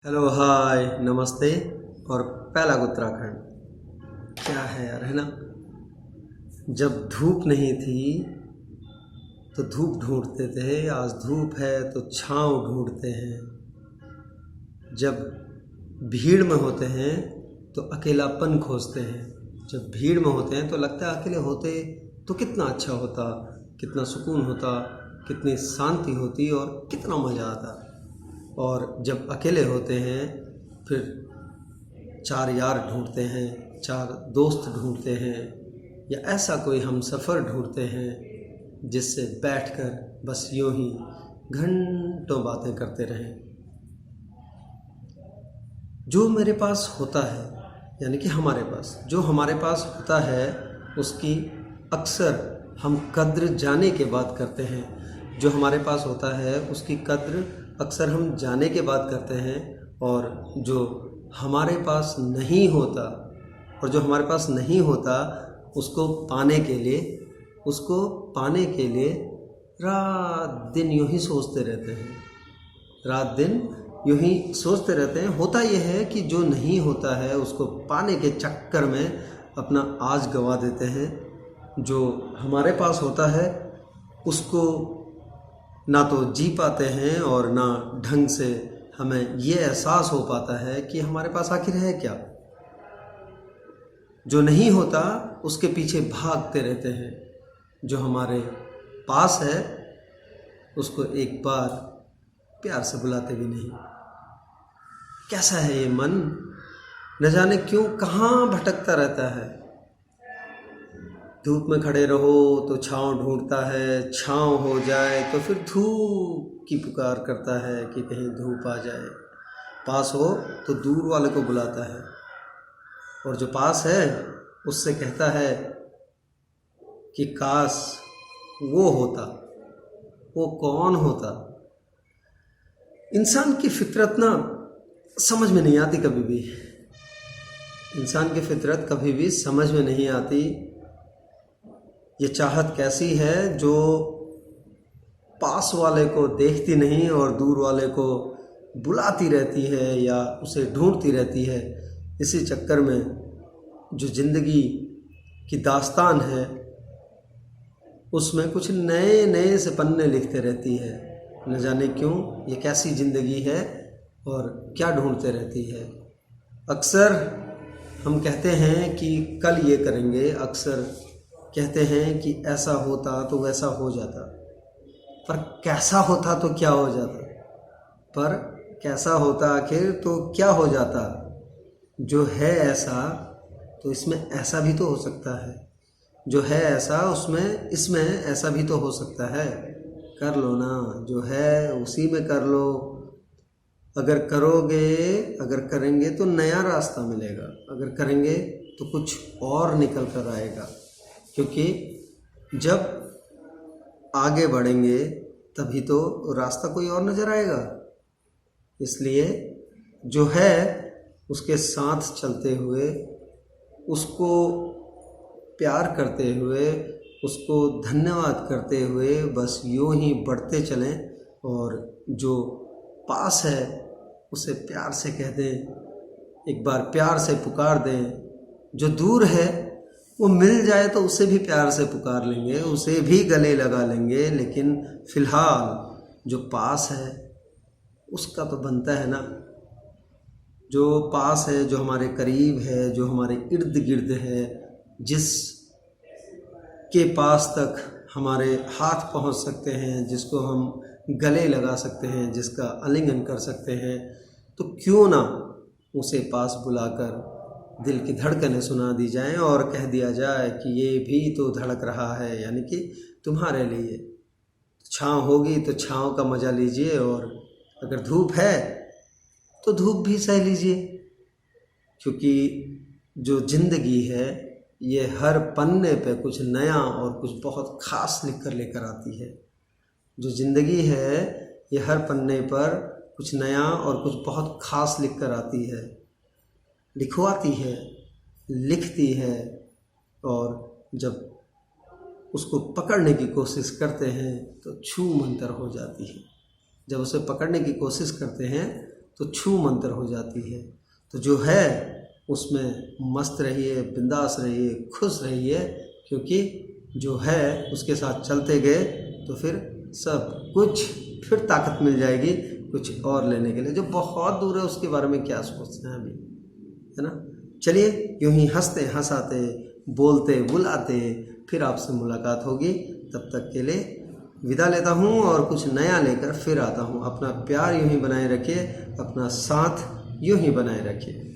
Hello hi नमस्ते। और पहला उत्तराखंड क्या है यार, है ना। जब धूप नहीं थी तो धूप ढूंढते थे, आज धूप है तो छांव ढूंढते हैं। जब भीड़ में होते हैं तो अकेलापन खोजते हैं। जब भीड़ में होते हैं तो लगता है अकेले होते तो कितना अच्छा होता, कितना सुकून होता, कितनी शांति होती और कितना मज़ा आता। और जब अकेले होते हैं फिर चार यार ढूंढते हैं, चार दोस्त ढूंढते हैं, या ऐसा कोई हमसफ़र ढूंढते हैं जिससे बैठकर बस यूं ही घंटों बातें करते रहें। जो मेरे पास होता है, यानी कि हमारे पास जो हमारे पास होता है उसकी अक्सर हम कद्र जाने के बाद करते हैं। जो हमारे पास होता है उसकी कद्र अक्सर हम जाने के बाद करते हैं। और जो हमारे पास नहीं होता उसको पाने के लिए रात दिन यूं ही सोचते रहते हैं। होता यह है कि जो नहीं होता है उसको पाने के चक्कर में अपना आज गंवा देते हैं। जो हमारे पास होता है उसको ना तो जी पाते हैं और ना ढंग से हमें ये एहसास हो पाता है कि हमारे पास आखिर है क्या। जो नहीं होता उसके पीछे भागते रहते हैं। जो हमारे पास है उसको एक बार प्यार से बुलाते भी नहीं। कैसा है ये मन, न जाने क्यों कहाँ भटकता रहता है। धूप में खड़े रहो तो छांव ढूंढता है, छांव हो जाए तो फिर धूप की पुकार करता है कि कहीं धूप आ जाए। पास हो तो दूर वाले को बुलाता है, और जो पास है उससे कहता है कि काश वो होता। वो कौन होता? इंसान की फितरत ना समझ में नहीं आती कभी भी। इंसान की फितरत कभी भी समझ में नहीं आती। ये चाहत कैसी है जो पास वाले को देखती नहीं और दूर वाले को बुलाती रहती है या उसे ढूंढती रहती है। इसी चक्कर में जो ज़िंदगी की दास्तान है उसमें कुछ नए नए से पन्ने लिखते रहती है। न जाने क्यों ये कैसी ज़िंदगी है और क्या ढूंढते रहती है। अक्सर हम कहते हैं कि कल ये करेंगे, अक्सर कहते हैं कि ऐसा होता तो वैसा हो जाता, पर कैसा होता तो क्या हो जाता? पर कैसा होता आखिर तो क्या हो जाता? जो है ऐसा तो इसमें ऐसा भी तो हो सकता है। जो है ऐसा इसमें ऐसा भी तो हो सकता है। कर लो ना, जो है उसी में कर लो। अगर करेंगे तो नया रास्ता मिलेगा, अगर करेंगे तो कुछ और निकल कर आएगा। क्योंकि जब आगे बढ़ेंगे तभी तो रास्ता कोई और नज़र आएगा। इसलिए जो है उसके साथ चलते हुए, उसको प्यार करते हुए, उसको धन्यवाद करते हुए बस यूं ही बढ़ते चलें। और जो पास है उसे प्यार से कह दें, एक बार प्यार से पुकार दें। जो दूर है वो मिल जाए तो उसे भी प्यार से पुकार लेंगे, उसे भी गले लगा लेंगे। लेकिन फ़िलहाल जो पास है उसका तो बनता है ना। जो पास है, जो हमारे करीब है, जो हमारे इर्द गिर्द है, जिस के पास तक हमारे हाथ पहुंच सकते हैं, जिसको हम गले लगा सकते हैं, जिसका आलिंगन कर सकते हैं, तो क्यों ना उसे पास बुलाकर दिल की धड़कनें सुना दी जाएं और कह दिया जाए कि ये भी तो धड़क रहा है, यानी कि तुम्हारे लिए। छाँव होगी तो छाँव का मज़ा लीजिए, और अगर धूप है तो धूप भी सह लीजिए। क्योंकि जो ज़िंदगी है ये हर पन्ने पे कुछ नया और कुछ बहुत ख़ास लिख कर लेकर आती है। जो ज़िंदगी है ये हर पन्ने पर कुछ नया और कुछ बहुत ख़ास लिख कर आती है, लिखवाती है, लिखती है। और जब उसको पकड़ने की कोशिश करते हैं तो छू मंतर हो जाती है। जब उसे पकड़ने की कोशिश करते हैं तो छू मंतर हो जाती है। तो जो है उसमें मस्त रहिए, बिंदास रहिए, खुश रहिए, क्योंकि जो है उसके साथ चलते गए तो फिर सब कुछ फिर ताकत मिल जाएगी कुछ और लेने के लिए। जो बहुत दूर है उसके बारे में क्या सोचते हैं अभी, है ना। चलिए यूं ही हंसते हंसाते, बोलते बुलाते फिर आपसे मुलाकात होगी। तब तक के लिए विदा लेता हूँ और कुछ नया लेकर फिर आता हूँ। अपना प्यार यूं ही बनाए रखिए, अपना साथ यूं ही बनाए रखिए।